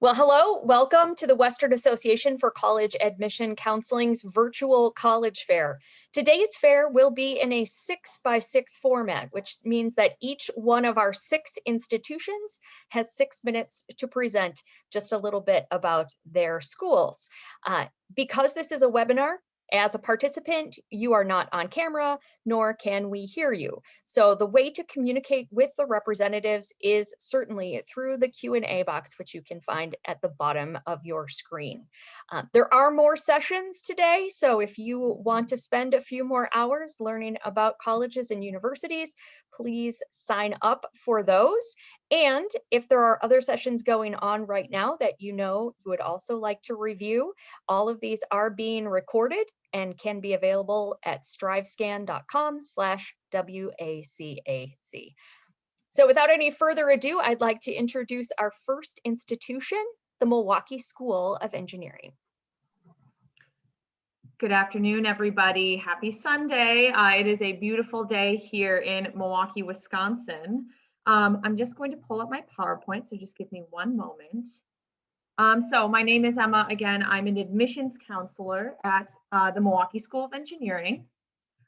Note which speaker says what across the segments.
Speaker 1: Well, hello, welcome to the Western Association for College Admission Counseling's virtual college fair. Today's fair will be in a 6x6 format, which means that each one of our 6 institutions has 6 minutes to present just a little bit about their schools. Because this is a webinar, as a participant, you are not on camera, nor can we hear you. So the way to communicate with the representatives is certainly through the Q&A box, which you can find at the bottom of your screen. There are more sessions today, so if you want to spend a few more hours learning about colleges and universities, please sign up for those. And if there are other sessions going on right now that you would also like to review, all of these are being recorded and can be available at strivescan.com/WACAC. So without any further ado, I'd like to introduce our first institution, the Milwaukee School of Engineering.
Speaker 2: Good afternoon, everybody. Happy Sunday. It is a beautiful day here in Milwaukee, Wisconsin. I'm just going to pull up my PowerPoint, so just give me one moment. So my name is Emma. Again, I'm an admissions counselor at the Milwaukee School of Engineering.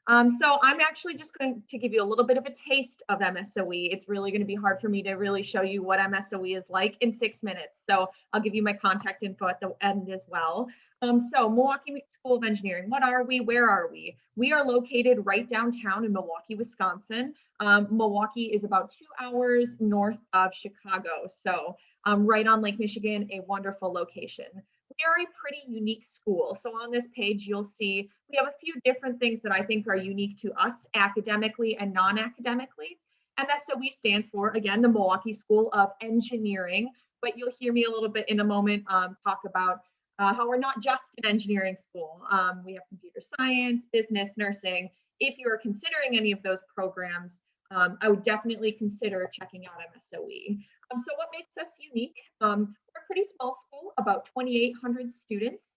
Speaker 2: So I'm actually just going to give you a little bit of a taste of MSOE. It's really going to be hard for me to really show you what MSOE is like in 6 minutes. So I'll give you my contact info at the end as well. So Milwaukee School of Engineering, what are we? Where are we? We are located right downtown in Milwaukee, Wisconsin. Milwaukee is about 2 hours north of Chicago. So right on Lake Michigan, a wonderful location. We are a pretty unique school. So on this page, you'll see we have a few different things that I think are unique to us academically and non-academically. MSOE stands for, again, the Milwaukee School of Engineering, but you'll hear me a little bit in a moment talk about how we're not just an engineering school. We have computer science, business, nursing. If you're considering any of those programs, I would definitely consider checking out MSOE. So what makes us unique? We're a pretty small school, about 2,800 students.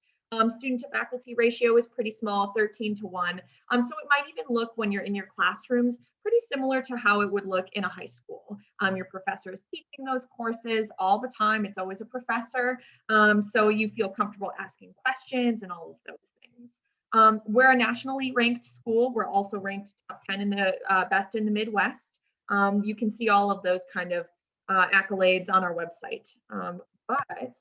Speaker 2: Student to faculty ratio is pretty small, 13:1. So it might even look when you're in your classrooms pretty similar to how it would look in a high school. Your professor is teaching those courses all the time. It's always a professor. So you feel comfortable asking questions and all of those things. We're a nationally ranked school. We're also ranked top 10 in the best in the Midwest. You can see all of those kind of accolades on our website. But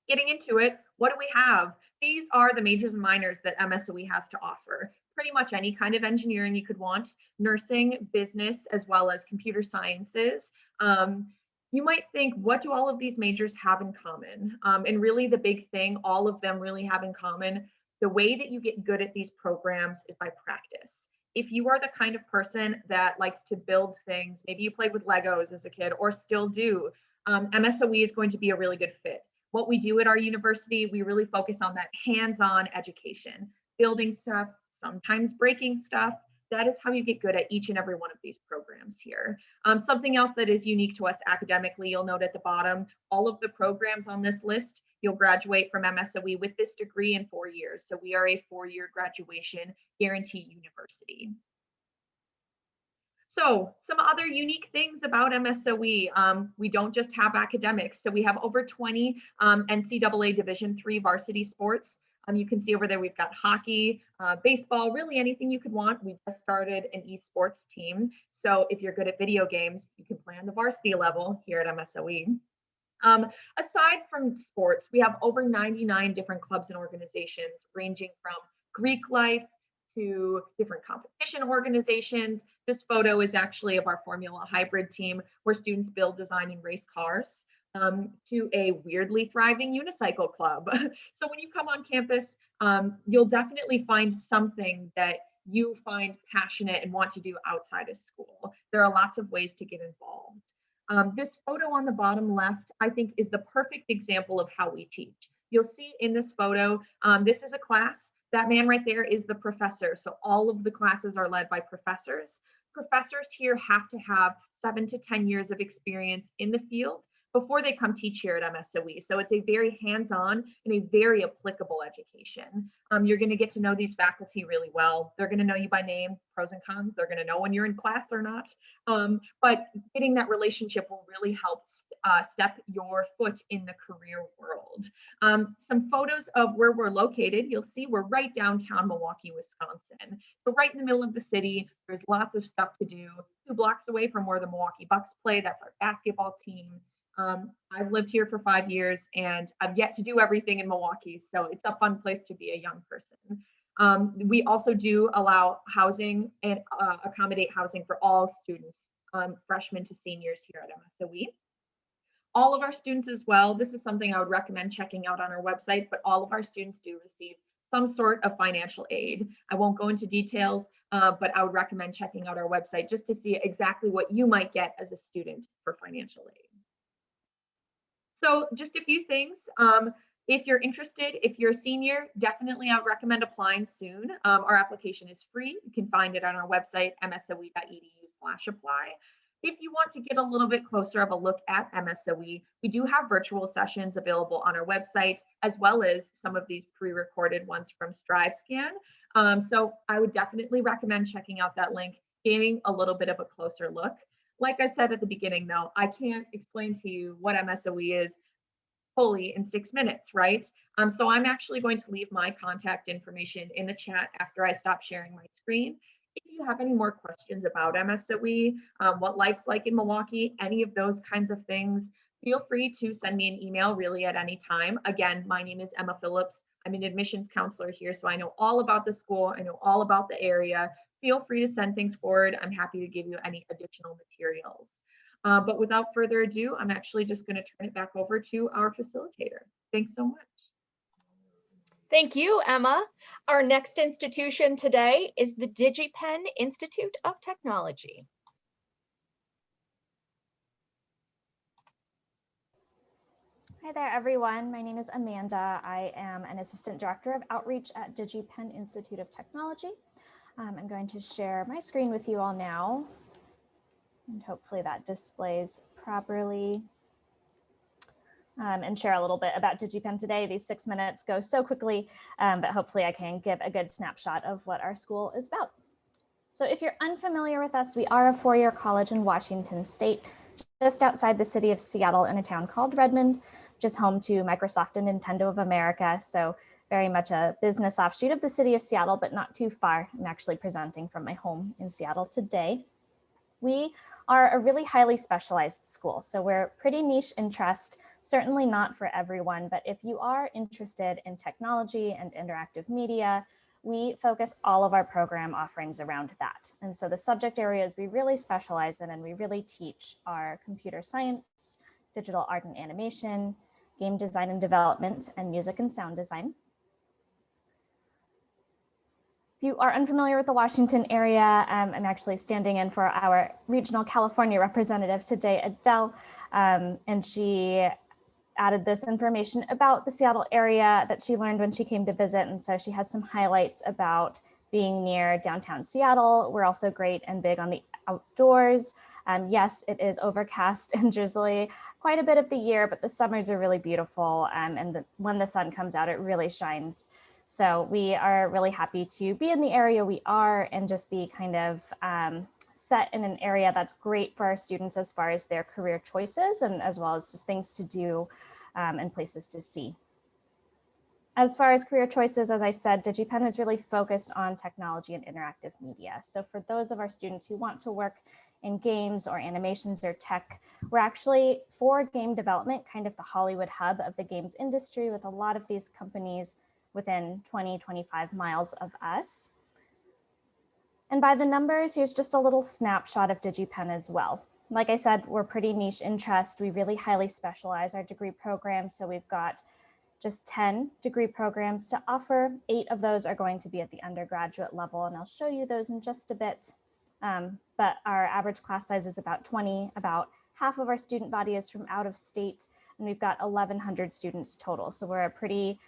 Speaker 2: getting into it, what do we have? These are the majors and minors that MSOE has to offer. Pretty much any kind of engineering you could want, nursing, business, as well as computer sciences. You might think, what do all of these majors have in common? And really the big thing, all of them really have in common, the way that you get good at these programs is by practice. If you are the kind of person that likes to build things, maybe you played with Legos as a kid or still do, MSOE is going to be a really good fit. What we do at our university, we really focus on that hands-on education, building stuff, sometimes breaking stuff. That is how you get good at each and every one of these programs here. Something else that is unique to us academically, you'll note at the bottom, all of the programs on this list, you'll graduate from MSOE with this degree in 4 years. So we are a 4-year graduation guarantee university. So some other unique things about MSOE, we don't just have academics. So we have over 20 NCAA Division III varsity sports. You can see over there, we've got hockey, baseball, really anything you could want. We just started an esports team. So if you're good at video games, you can play on the varsity level here at MSOE. Aside from sports, we have over 99 different clubs and organizations ranging from Greek life to different competition organizations. This photo is actually of our Formula Hybrid team where students build, design, and race cars, to a weirdly thriving unicycle club. So when you come on campus, you'll definitely find something that you find passionate and want to do outside of school. There are lots of ways to get involved. This photo on the bottom left, I think, is the perfect example of how we teach. You'll see in this photo, this is a class. That man right there is the professor. So all of the classes are led by professors. Professors here have to have 7 to 10 years of experience in the field before they come teach here at MSOE. So it's a very hands-on and a very applicable education. You're going to get to know these faculty really well. They're going to know you by name, pros and cons. They're going to know when you're in class or not. But getting that relationship will really help step your foot in the career world. Some photos of where we're located. You'll see we're right downtown Milwaukee, Wisconsin. So right in the middle of the city, there's lots of stuff to do. 2 blocks away from where the Milwaukee Bucks play, that's our basketball team. I've lived here for 5 years and I've yet to do everything in Milwaukee, so it's a fun place to be a young person. We also do allow housing and accommodate housing for all students, freshmen to seniors here at MSOE. All of our students as well, this is something I would recommend checking out on our website, but all of our students do receive some sort of financial aid. I won't go into details, but I would recommend checking out our website just to see exactly what you might get as a student for financial aid. So just a few things. If you're interested, if you're a senior, definitely I would recommend applying soon. Our application is free. You can find it on our website, msoe.edu/apply. If you want to get a little bit closer of a look at MSOE, we do have virtual sessions available on our website, as well as some of these pre-recorded ones from StriveScan. So I would definitely recommend checking out that link, gaining a little bit of a closer look. Like I said at the beginning, though, I can't explain to you what MSOE is fully in 6 minutes, right? So I'm actually going to leave my contact information in the chat after I stop sharing my screen. If you have any more questions about MSOE, what life's like in Milwaukee, any of those kinds of things, feel free to send me an email really at any time. Again, my name is Emma Phillips. I'm an admissions counselor here, so I know all about the school. I know all about the area. Feel free to send things forward. I'm happy to give you any additional materials. But without further ado, I'm actually just going to turn it back over to our facilitator. Thanks so much.
Speaker 1: Thank you, Emma. Our next institution today is the DigiPen Institute of Technology.
Speaker 3: Hi there, everyone. My name is Amanda. I am an Assistant Director of Outreach at DigiPen Institute of Technology. I'm going to share my screen with you all now, and hopefully that displays properly. And share a little bit about DigiPen today. These 6 minutes go so quickly, but hopefully I can give a good snapshot of what our school is about. So if you're unfamiliar with us, we are a 4-year college in Washington State, just outside the city of Seattle in a town called Redmond, which is home to Microsoft and Nintendo of America. So very much a business offshoot of the city of Seattle, but not too far. I'm actually presenting from my home in Seattle today. We are a really highly specialized school, so we're pretty niche interest, certainly not for everyone, but if you are interested in technology and interactive media, we focus all of our program offerings around that. And so the subject areas we really specialize in and we really teach are computer science, digital art and animation, game design and development, and music and sound design. If you are unfamiliar with the Washington area, I'm actually standing in for our regional California representative today, Adele, and she added this information about the Seattle area that she learned when she came to visit. And so she has some highlights about being near downtown Seattle. We're also great and big on the outdoors. Yes, it is overcast and drizzly quite a bit of the year, but the summers are really beautiful. And when the sun comes out, it really shines. So we are really happy to be in the area we are and just be kind of set in an area that's great for our students as far as their career choices and as well as just things to do and places to see. As far as career choices, as I said, DigiPen is really focused on technology and interactive media. So for those of our students who want to work in games or animations or tech, we're actually for game development, kind of the Hollywood hub of the games industry with a lot of these companies within 20-25 miles of us. And by the numbers, here's just a little snapshot of DigiPen as well. Like I said, we're pretty niche interest. We really highly specialize our degree programs. So we've got just 10 degree programs to offer. 8 of those are going to be at the undergraduate level, and I'll show you those in just a bit. But our average class size is about 20, about half of our student body is from out of state, and we've got 1,100 students total. So we're a pretty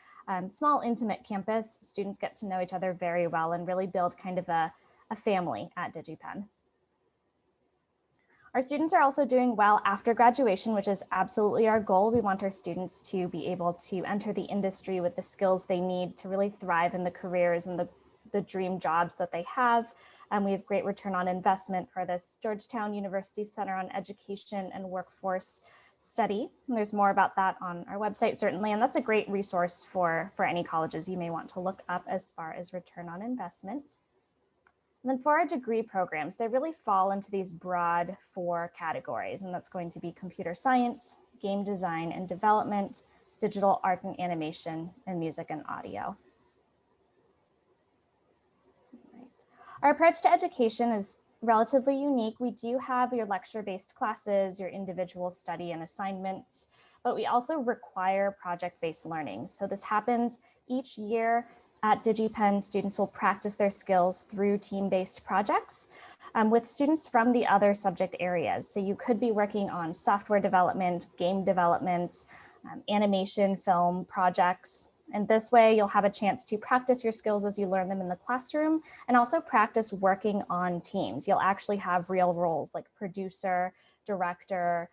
Speaker 3: small, intimate campus. Students get to know each other very well and really build kind of a family at DigiPen. Our students are also doing well after graduation, which is absolutely our goal. We want our students to be able to enter the industry with the skills they need to really thrive in the careers and the dream jobs that they have. We have great return on investment for this Georgetown University Center on Education and Workforce study. And there's more about that on our website, certainly. And that's a great resource for any colleges you may want to look up as far as return on investment. And then for our degree programs, they really fall into these broad 4 categories. And that's going to be computer science, game design and development, digital art and animation, and music and audio. Right. Our approach to education is relatively unique. We do have your lecture-based classes, your individual study and assignments, but we also require project-based learning. So this happens each year at DigiPen. Students will practice their skills through team-based projects with students from the other subject areas. So you could be working on software development, game development, animation, film projects. And this way you'll have a chance to practice your skills as you learn them in the classroom and also practice working on teams. You'll actually have real roles like producer, director,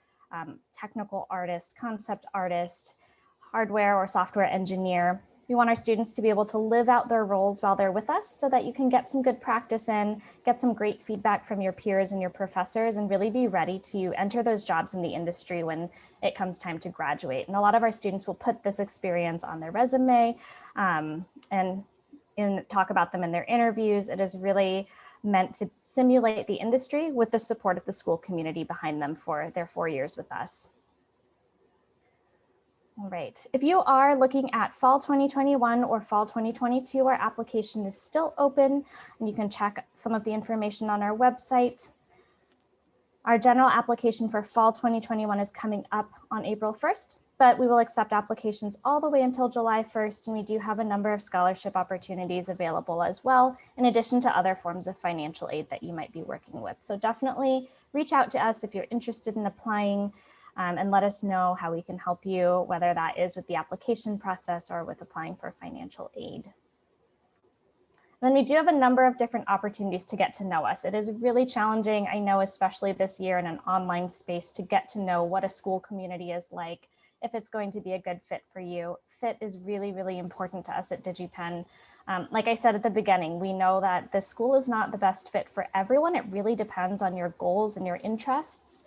Speaker 3: technical artist, concept artist, hardware or software engineer. We want our students to be able to live out their roles while they're with us so that you can get some good practice in, get some great feedback from your peers and your professors, and really be ready to enter those jobs in the industry when it comes time to graduate. And a lot of our students will put this experience on their resume and talk about them in their interviews. It is really meant to simulate the industry with the support of the school community behind them for their 4 years with us. All right, if you are looking at fall 2021 or fall 2022, our application is still open and you can check some of the information on our website. Our general application for fall 2021 is coming up on April 1st, but we will accept applications all the way until July 1st, and we do have a number of scholarship opportunities available as well, in addition to other forms of financial aid that you might be working with. So definitely reach out to us if you're interested in applying. And let us know how we can help you, whether that is with the application process or with applying for financial aid. Then we do have a number of different opportunities to get to know us. It is really challenging, I know, especially this year in an online space, to get to know what a school community is like, if it's going to be a good fit for you. Fit is really, really important to us at DigiPen. Like I said at the beginning, we know that the school is not the best fit for everyone. It really depends on your goals and your interests.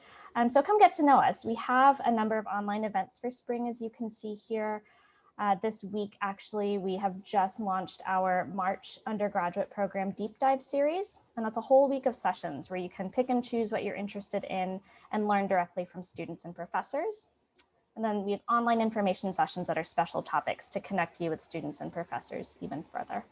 Speaker 3: So come get to know us. We have a number of online events for spring, as you can see here. This week, actually, we have just launched our March undergraduate program deep dive series. And that's a whole week of sessions where you can pick and choose what you're interested in and learn directly from students and professors. And then we have online information sessions that are special topics to connect you with students and professors even further.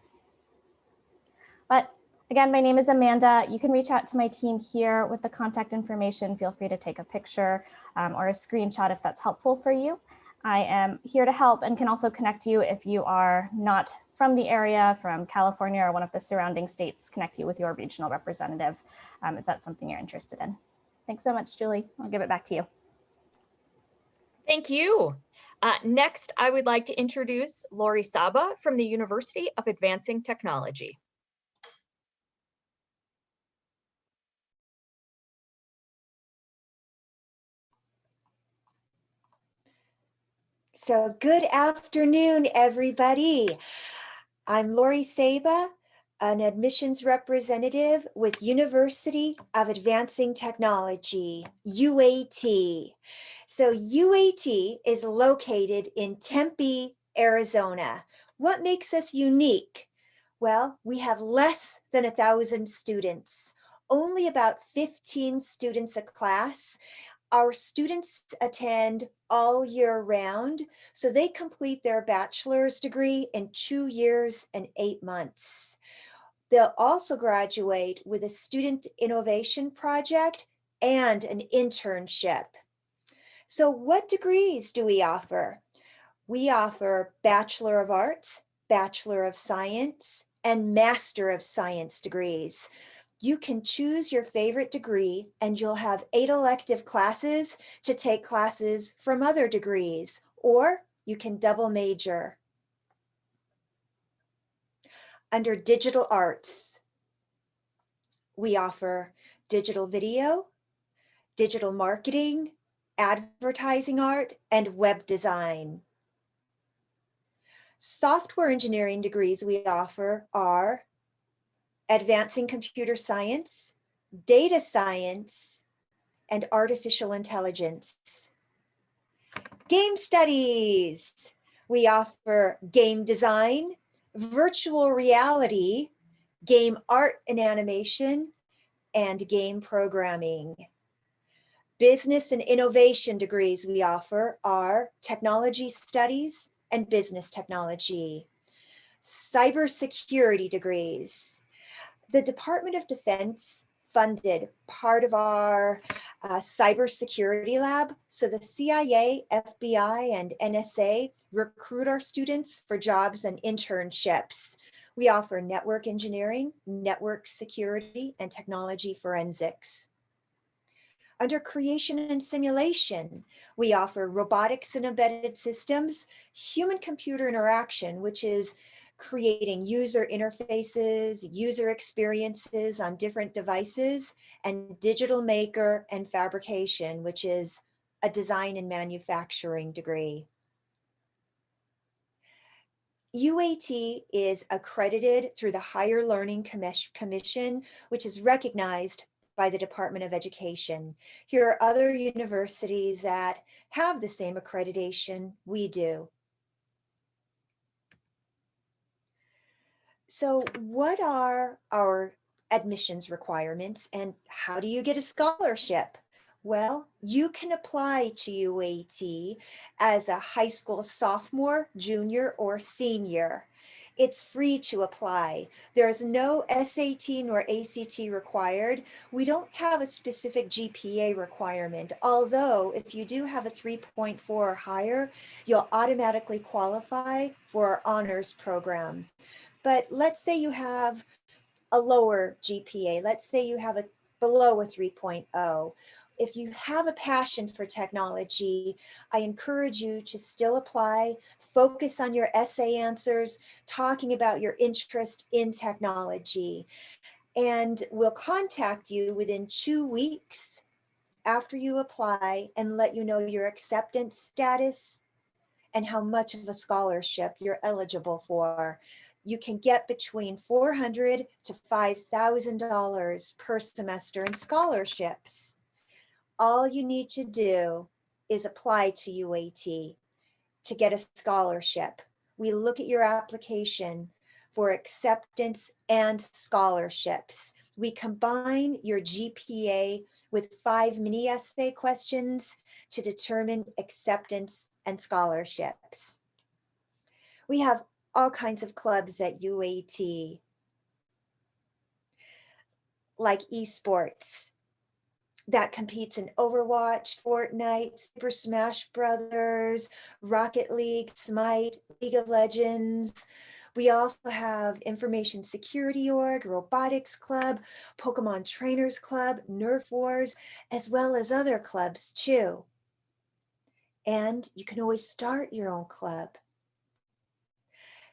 Speaker 3: But again, my name is Amanda. You can reach out to my team here with the contact information. Feel free to take a picture or a screenshot if that's helpful for you. I am here to help and can also connect you if you are not from the area, from California or one of the surrounding states, connect you with your regional representative if that's something you're interested in. Thanks so much, Julie. I'll give it back to you.
Speaker 1: Thank you. Next, I would like to introduce Lori Saba from the University of Advancing Technology.
Speaker 4: So good afternoon, everybody. I'm Lori Saba, an admissions representative with University of Advancing Technology, UAT. So UAT is located in Tempe, Arizona. What makes us unique? Well, we have less than 1,000 students, only about 15 students a class. Our students attend all year round, so they complete their bachelor's degree in 2 years and 8 months. They'll also graduate with a student innovation project and an internship. So what degrees do we offer? We offer Bachelor of Arts, Bachelor of Science, and Master of Science degrees. You can choose your favorite degree and you'll have 8 elective classes to take classes from other degrees, or you can double major. Under digital arts, we offer digital video, digital marketing, advertising art, and web design. Software engineering degrees we offer are advancing computer science, data science, and artificial intelligence. Game studies. We offer game design, virtual reality, game art and animation, and game programming. Business and innovation degrees we offer are technology studies and business technology. Cybersecurity degrees. The Department of Defense funded part of our cybersecurity lab. So the CIA, FBI, and NSA recruit our students for jobs and internships. We offer network engineering, network security, and technology forensics. Under creation and simulation, we offer robotics and embedded systems, human-computer interaction, which is creating user interfaces, user experiences on different devices, and digital maker and fabrication, which is a design and manufacturing degree. UAT is accredited through the Higher Learning Commission, which is recognized by the Department of Education. Here are other universities that have the same accreditation we do. So what are our admissions requirements and how do you get a scholarship? Well, you can apply to UAT as a high school sophomore, junior, or senior. It's free to apply. There's no SAT nor ACT required. We don't have a specific GPA requirement, although if you do have a 3.4 or higher, you'll automatically qualify for our honors program. But let's say you have a lower GPA. Let's say you have below a 3.0. If you have a passion for technology, I encourage you to still apply, focus on your essay answers, talking about your interest in technology. And we'll contact you within 2 weeks after you apply and let you know your acceptance status and how much of a scholarship you're eligible for. You can get between $400 to $5,000 per semester in scholarships. All you need to do is apply to UAT to get a scholarship. We look at your application for acceptance and scholarships. We combine your GPA with 5 mini essay questions to determine acceptance and scholarships. We have all kinds of clubs at UAT, like esports that competes in Overwatch, Fortnite, Super Smash Brothers, Rocket League, Smite, League of Legends. We also have Information Security Org, Robotics Club, Pokemon Trainers Club, Nerf Wars, as well as other clubs too. And you can always start your own club.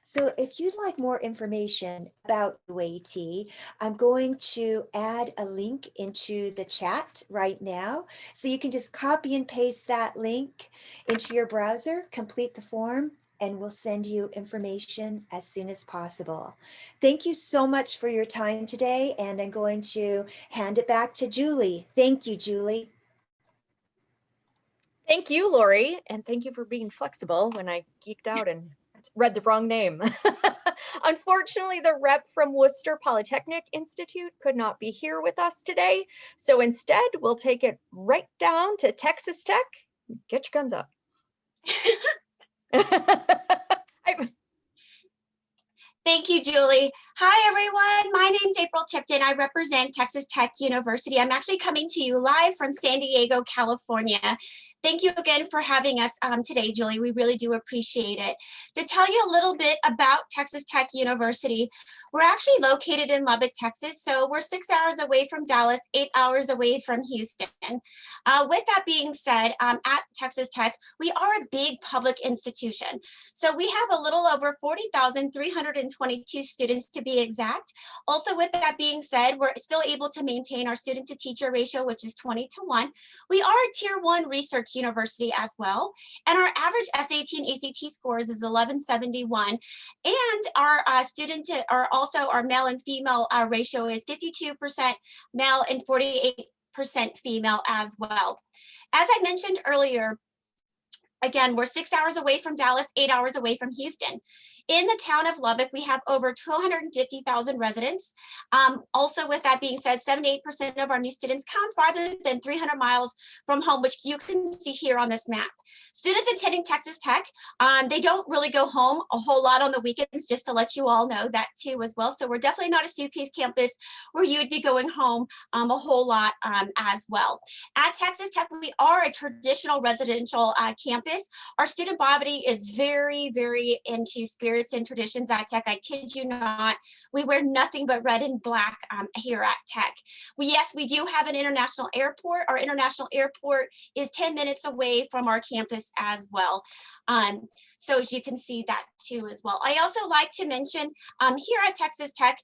Speaker 4: So if you'd like more information about UAT, I'm going to add a link into the chat right now. So you can just copy and paste that link into your browser, complete the form, and we'll send you information as soon as possible. Thank you so much for your time today, and I'm going to hand it back to Julie. Thank you, Julie.
Speaker 1: Thank you, Lori, and thank you for being flexible when I geeked out and read the wrong name. Unfortunately, the rep from Worcester Polytechnic Institute could not be here with us today. So instead, we'll take it right down to Texas Tech. Get your guns up.
Speaker 5: Thank you, Julie. Hi, everyone. My name's April Tipton. I represent Texas Tech University. I'm actually coming to you live from San Diego, California. Thank you again for having us today, Julie. We really do appreciate it. To tell you a little bit about Texas Tech University, we're actually located in Lubbock, Texas. So we're 6 hours away from Dallas, 8 hours away from Houston. With that being said, at Texas Tech, we are a big public institution. So we have a little over 40,322 students to be exact. Also, with that being said, we're still able to maintain our student to teacher ratio, which is 20:1. We are a tier 1 research university as well. And our average SAT and ACT scores is 1171. And our our male and female ratio is 52% male and 48% female as well. As I mentioned earlier, Again, we're 6 hours away from Dallas, 8 hours away from Houston. In the town of Lubbock, we have over 250,000 residents. Also, with that being said, 78% of our new students come farther than 300 miles from home, which you can see here on this map. Students attending Texas Tech, they don't really go home a whole lot on the weekends, just to let you all know that too as well. So we're definitely not a suitcase campus where you would be going home a whole lot as well. At Texas Tech, we are a traditional residential campus. Our student body is very, very into spirits and traditions at Tech. I kid you not. We wear nothing but red and black here at Tech. Yes, we do have an international airport. Our international airport is 10 minutes away from our campus as well. So as you can see that too as well. I also like to mention here at Texas Tech,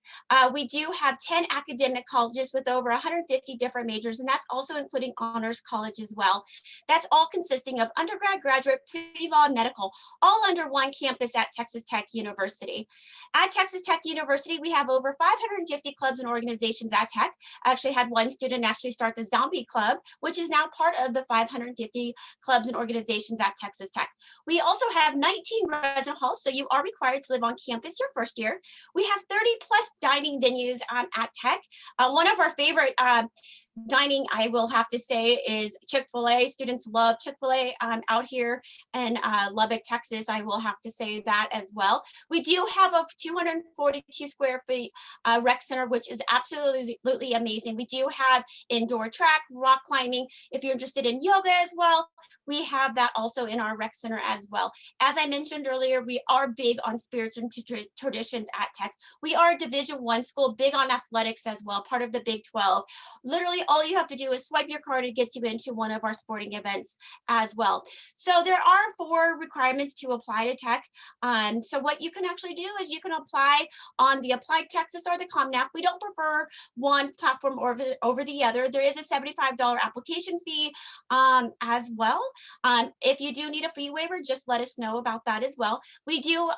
Speaker 5: we do have 10 academic colleges with over 150 different majors, and that's also including honors college as well. That's all consisting of undergrad, graduate, pre-law, and medical, all under one campus at Texas Tech University. At Texas Tech University, we have over 550 clubs and organizations at Tech. I actually had one student actually start the Zombie Club, which is now part of the 550 clubs and organizations at Texas Tech. We also have 19 resident halls, so you are required to live on campus your first year. We have 30 plus dining venues at Tech. One of our favorite dining, I will have to say, is Chick-fil-A. Students love Chick-fil-A out here in Lubbock, Texas. I will have to say that as well. We do have a 242 square feet rec center, which is absolutely amazing. We do have indoor track, rock climbing. If you're interested in yoga as well, we have that also in our rec center as well. As I mentioned earlier, we are big on spirits and traditions at Tech. We are a Division I school, big on athletics as well, part of the Big 12. Literally, all you have to do is swipe your card. It gets you into one of our sporting events as well. So there are 4 requirements to apply to Tech. So what you can actually do is you can apply on the Applied Texas or the ComNap. We don't prefer one platform over the other. There is a $75 application fee as well. If you do need a fee waiver, just let us know about that as well. We do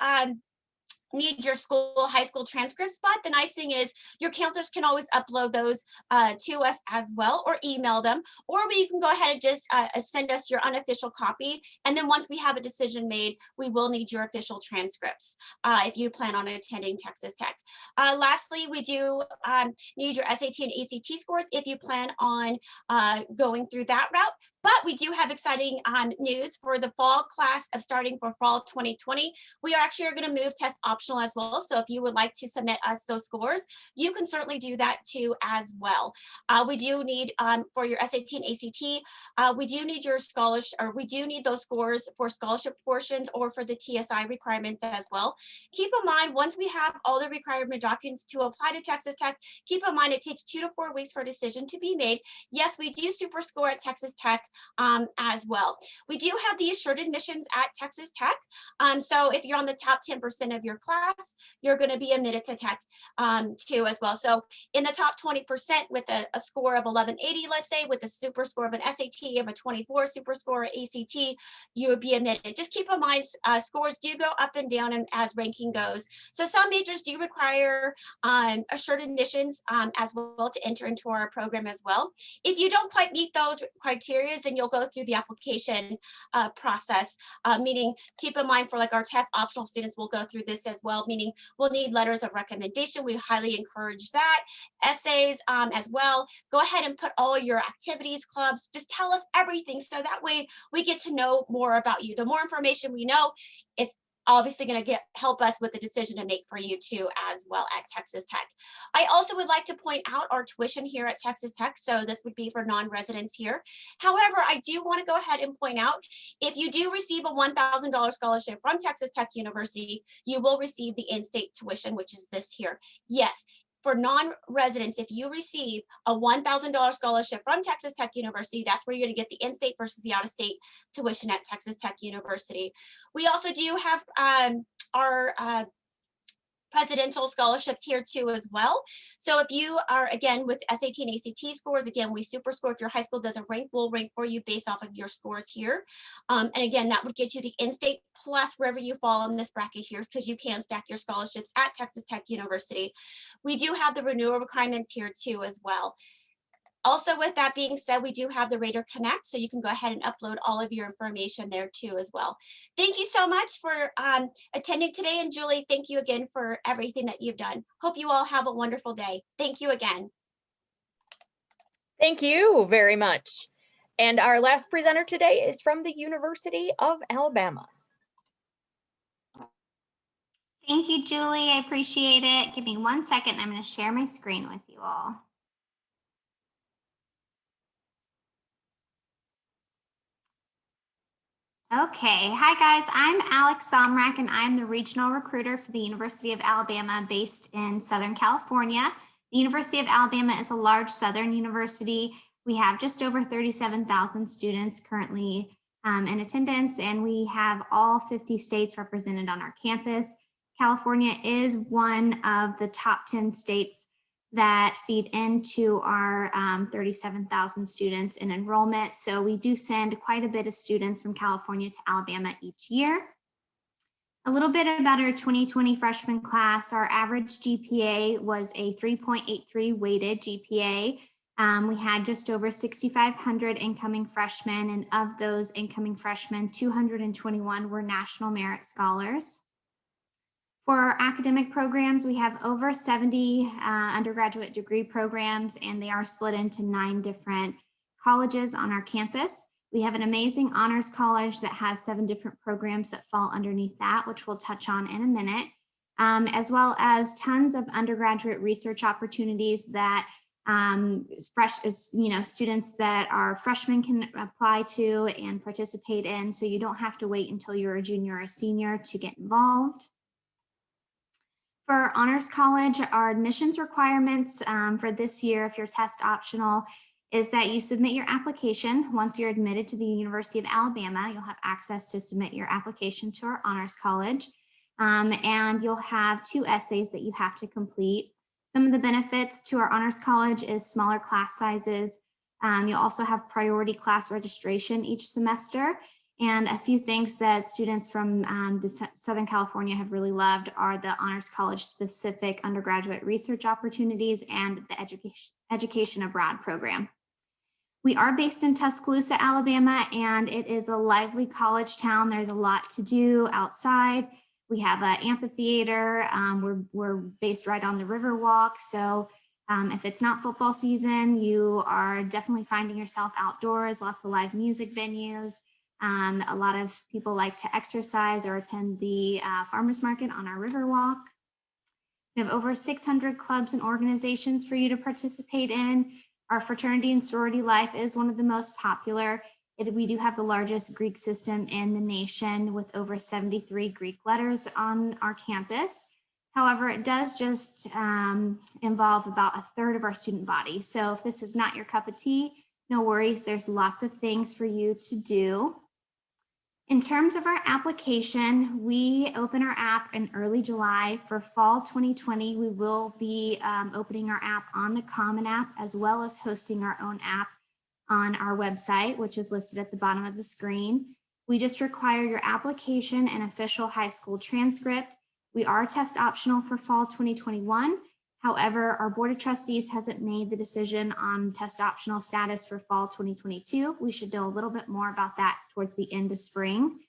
Speaker 5: need your high school transcripts, but the nice thing is your counselors can always upload those to us as well, or email them, or you can go ahead and just send us your unofficial copy. And then once we have a decision made, we will need your official transcripts if you plan on attending Texas Tech. Lastly, we do need your SAT and ACT scores if you plan on going through that route. But we do have exciting news for the fall class of starting for fall 2020. We are actually going to move test optional as well. So if you would like to submit us those scores, you can certainly do that too as well. We do need for your SAT and ACT, we do need your scholarship, or we do need those scores for scholarship portions or for the TSI requirements as well. Keep in mind, once we have all the requirement documents to apply to Texas Tech, keep in mind it takes 2 to 4 weeks for a decision to be made. Yes, we do super score at Texas Tech as well. We do have the assured admissions at Texas Tech. So if you're on the top 10% of your class, you're going to be admitted to Tech too as well. So in the top 20% with a score of 1180, let's say, with a super score of an SAT of a 24 super score or ACT, you would be admitted. Just keep in mind, scores do go up and down and as ranking goes. So some majors do require assured admissions as well to enter into our program as well. If you don't quite meet those criteria, then you'll go through the application process, meaning keep in mind for like our test optional students, we'll go through this as well, meaning we'll need letters of recommendation. We highly encourage that. Essays as well. Go ahead and put all your activities, clubs, just tell us everything so that way we get to know more about you. The more information we know, it's obviously going to help us with the decision to make for you too as well at Texas Tech. I also would like to point out our tuition here at Texas Tech. So this would be for non-residents here. However, I do want to go ahead and point out, if you do receive a $1,000 scholarship from Texas Tech University, you will receive the in-state tuition, which is this here. Yes. For non-residents, if you receive a $1,000 scholarship from Texas Tech University, that's where you're going to get the in-state versus the out-of-state tuition at Texas Tech University. We also do have our presidential scholarships here too as well. So if you are, again, with SAT and ACT scores, again, we super score. If your high school doesn't rank, we'll rank for you based off of your scores here. And again, that would get you the in-state plus wherever you fall on this bracket here, because you can stack your scholarships at Texas Tech University. We do have the renewal requirements here too as well. Also, with that being said, we do have the Raider Connect, so you can go ahead and upload all of your information there too as well. Thank you so much for attending today. And Julie, thank you again for everything that you've done. Hope you all have a wonderful day. Thank you again.
Speaker 1: Thank you very much. And our last presenter today is from the University of Alabama.
Speaker 6: Thank you, Julie. I appreciate it. Give me 1 second. I'm going to share my screen with you all. Okay. Hi, guys. I'm Alex Somrak, and I'm the regional recruiter for the University of Alabama based in Southern California. The University of Alabama is a large Southern university. We have just over 37,000 students currently in attendance, and we have all 50 states represented on our campus. California is one of the top 10 states that feed into our 37,000 students in enrollment. So we do send quite a bit of students from California to Alabama each year. A little bit about our 2020 freshman class. Our average GPA was a 3.83 weighted GPA. We had just over 6,500 incoming freshmen, and of those incoming freshmen, 221 were National Merit Scholars. For our academic programs, we have over 70 undergraduate degree programs, and they are split into 9 different colleges on our campus. We have an amazing honors college that has 7 different programs that fall underneath that, which we'll touch on in a minute, as well as tons of undergraduate research opportunities that students that are freshmen can apply to and participate in, so you don't have to wait until you're a junior or a senior to get involved. For our honors college, our admissions requirements for this year, if you're test optional, is that you submit your application. Once you're admitted to the University of Alabama, you'll have access to submit your application to our honors college, and you'll have 2 essays that you have to complete. Some of the benefits to our honors college is smaller class sizes. You'll also have priority class registration each semester. And a few things that students from Southern California have really loved are the Honors College specific undergraduate research opportunities and the education abroad program. We are based in Tuscaloosa, Alabama, and it is a lively college town. There's a lot to do outside. We have an amphitheater. We're based right on the Riverwalk. So if it's not football season, you are definitely finding yourself outdoors, lots of live music venues. A lot of people like to exercise or attend the farmers market on our Riverwalk. We have over 600 clubs and organizations for you to participate in. Our fraternity and sorority life is one of the most popular. We do have the largest Greek system in the nation with over 73 Greek letters on our campus. However, it does just involve about 1/3 of our student body. So if this is not your cup of tea, no worries, there's lots of things for you to do. In terms of our application, we open our app in early July. For fall 2020, we will be opening our app on the Common App, as well as hosting our own app on our website, which is listed at the bottom of the screen. We just require your application and official high school transcript. We are test optional for fall 2021. However, our Board of Trustees hasn't made the decision on test optional status for fall 2022. We should know a little bit more about that towards the end of spring.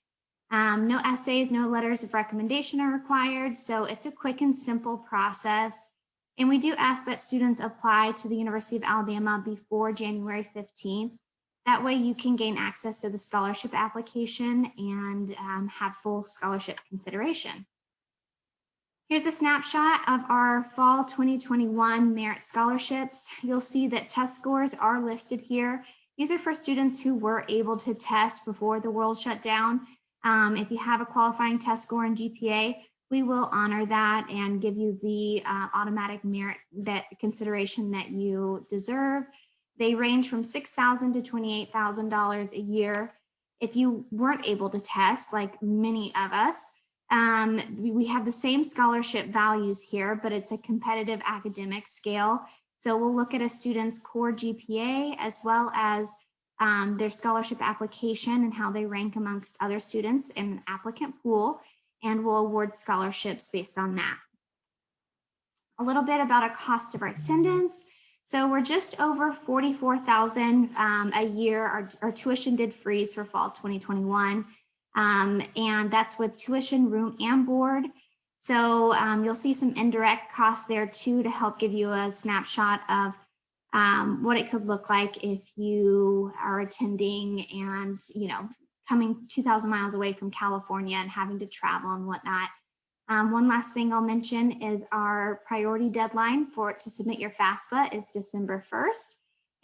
Speaker 6: No essays, no letters of recommendation are required, so it's a quick and simple process. And we do ask that students apply to the University of Alabama before January 15th. That way you can gain access to the scholarship application and have full scholarship consideration. Here's a snapshot of our fall 2021 merit scholarships. You'll see that test scores are listed here. These are for students who were able to test before the world shut down. If you have a qualifying test score and GPA, we will honor that and give you the automatic merit consideration that you deserve. They range from $6,000 to $28,000 a year. If you weren't able to test, like many of us, we have the same scholarship values here, but it's a competitive academic scale. So we'll look at a student's core GPA as well as their scholarship application and how they rank amongst other students in an applicant pool, and we'll award scholarships based on that. A little bit about a cost of our attendance. So we're just over 44,000 a year. Our tuition did freeze for fall 2021. And that's with tuition, room, and board. So you'll see some indirect costs there too to help give you a snapshot of what it could look like if you are attending and, you know, coming 2,000 miles away from California and having to travel and whatnot. One last thing I'll mention is our priority deadline to submit your FAFSA is December 1st.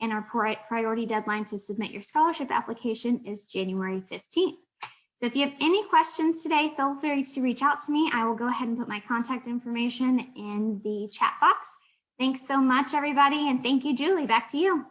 Speaker 6: And our priority deadline to submit your scholarship application is January 15th. So if you have any questions today, feel free to reach out to me. I will go ahead and put my contact information in the chat box. Thanks so much, everybody. And thank you, Julie. Back to you.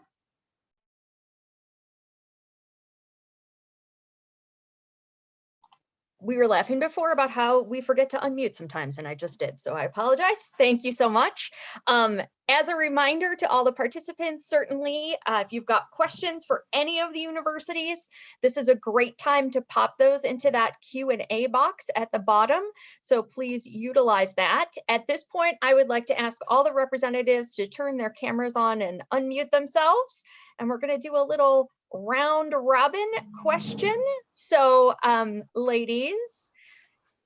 Speaker 1: We were laughing before about how we forget to unmute sometimes, and I just did, so I apologize. Thank you so much. As a reminder to all the participants, certainly, if you've got questions for any of the universities, this is a great time to pop those into that Q&A box at the bottom. So please utilize that. At this point, I would like to ask all the representatives to turn their cameras on and unmute themselves. And we're going to do a little round robin question. So ladies,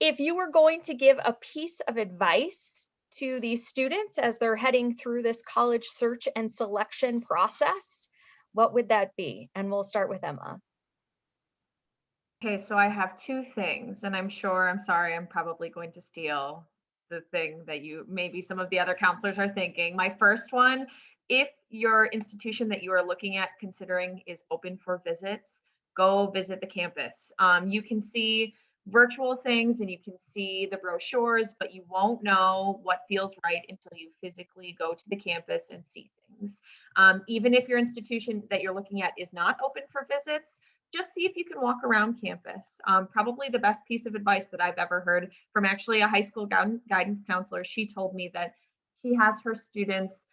Speaker 1: if you were going to give a piece of advice to these students as they're heading through this college search and selection process, what would that be? And we'll start with Emma.
Speaker 2: Okay, so I have two things, and I'm sorry, I'm probably going to steal the thing that maybe some of the other counselors are thinking. My first one, if your institution that you are looking at considering is open for visits, go visit the campus. You can see virtual things and you can see the brochures, but you won't know what feels right until you physically go to the campus and see things. Even if your institution that you're looking at is not open for visits, just see if you can walk around campus. Probably the best piece of advice that I've ever heard from actually a high school guidance counselor. She told me that she has her students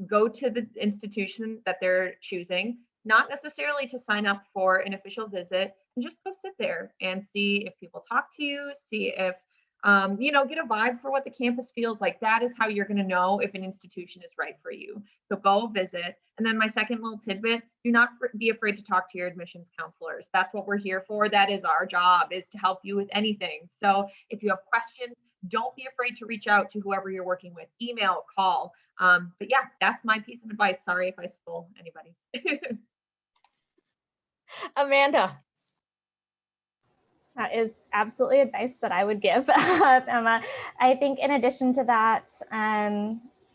Speaker 2: go to the institution that they're choosing, not necessarily to sign up for an official visit, and just go sit there and see if people talk to you, see if, get a vibe for what the campus feels like. That is how you're going to know if an institution is right for you. So go visit. And then my second little tidbit, do not be afraid to talk to your admissions counselors. That's what we're here for. That is our job, is to help you with anything. So if you have questions, don't be afraid to reach out to whoever you're working with, email, call. But yeah, that's my piece of advice. Sorry if I stole anybody's.
Speaker 3: Amanda. That is absolutely advice that I would give, Emma. I think in addition to that,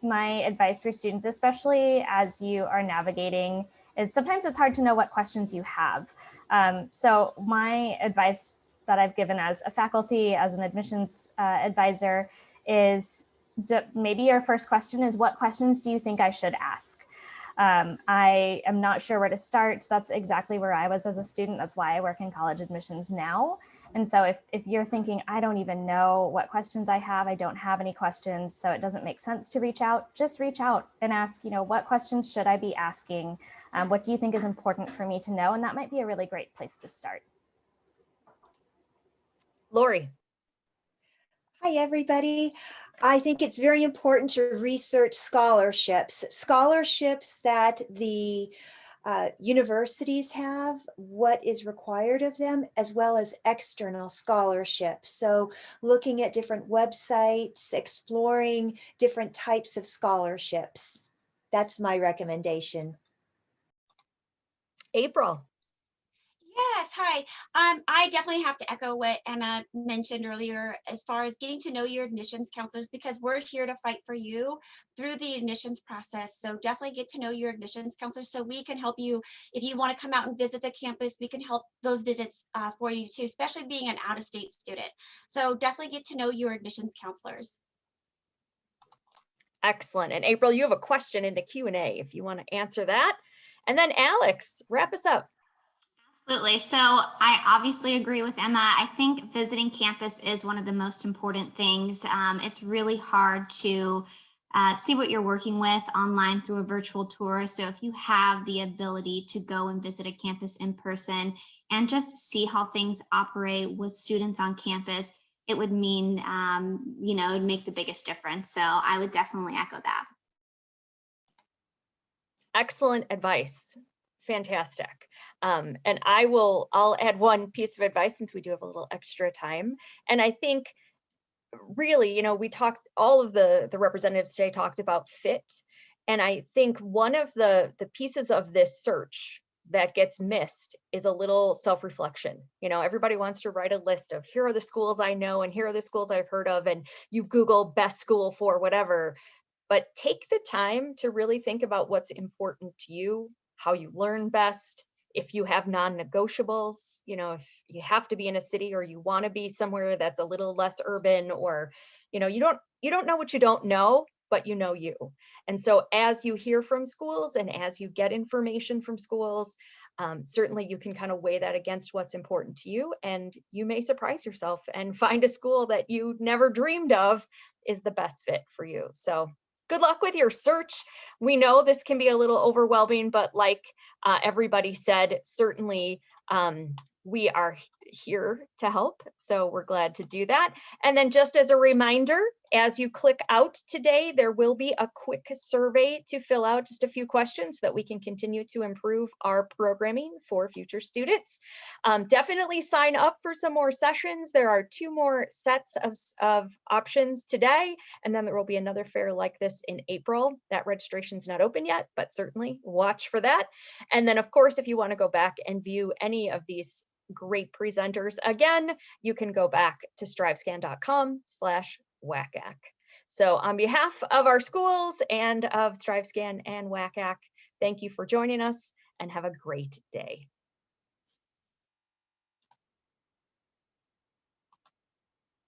Speaker 3: my advice for students, especially as you are navigating, is sometimes it's hard to know what questions you have. So my advice that I've given as a faculty, as an admissions advisor, is maybe your first question is, what questions do you think I should ask? I am not sure where to start. That's exactly where I was as a student. That's why I work in college admissions now. And so if you're thinking, I don't even know what questions I have, I don't have any questions, so it doesn't make sense to reach out, just reach out and ask, what questions should I be asking? What do you think is important for me to know? And that might be a really great place to start.
Speaker 1: Lori.
Speaker 4: Hi, everybody. I think it's very important to research scholarships that the universities have, what is required of them, as well as external scholarships. So looking at different websites, exploring different types of scholarships. That's my recommendation.
Speaker 1: April.
Speaker 5: Yes, hi. I definitely have to echo what Emma mentioned earlier as far as getting to know your admissions counselors, because we're here to fight for you through the admissions process. So definitely get to know your admissions counselors so we can help you. If you want to come out and visit the campus, we can help those visits for you too, especially being an out-of-state student. So definitely get to know your admissions counselors.
Speaker 1: Excellent. And April, you have a question in the Q&A if you want to answer that. And then Alex, wrap us up.
Speaker 6: Absolutely. So I obviously agree with Emma. I think visiting campus is one of the most important things. It's really hard to see what you're working with online through a virtual tour. So if you have the ability to go and visit a campus in person and just see how things operate with students on campus, it would mean, it would make the biggest difference. So I would definitely echo that.
Speaker 1: Excellent advice. Fantastic. And I'll add one piece of advice since we do have a little extra time. And I think really, we talked, all of the representatives today talked about fit. And I think one of the pieces of this search that gets missed is a little self-reflection. Everybody wants to write a list of, here are the schools I know and here are the schools I've heard of, and you Google best school for whatever. But take the time to really think about what's important to you, how you learn best, if you have non-negotiables, if you have to be in a city or you want to be somewhere that's a little less urban, or, you don't know what you don't know, but you know you. And so as you hear from schools and as you get information from schools, certainly you can kind of weigh that against what's important to you, and you may surprise yourself and find a school that you never dreamed of is the best fit for you. So good luck with your search. We know this can be a little overwhelming, but like everybody said, certainly we are here to help. So we're glad to do that. And then just as a reminder, as you click out today, there will be a quick survey to fill out, just a few questions so that we can continue to improve our programming for future students. Definitely sign up for some more sessions. There are 2 more sets of options today, and then there will be another fair like this in April. That registration's not open yet, but certainly watch for that. And then of course, if you want to go back and view any of these great presenters again, you can go back to strivescan.com/WACAC. So on behalf of our schools and of StriveScan and WACAC, thank you for joining us and have a great day.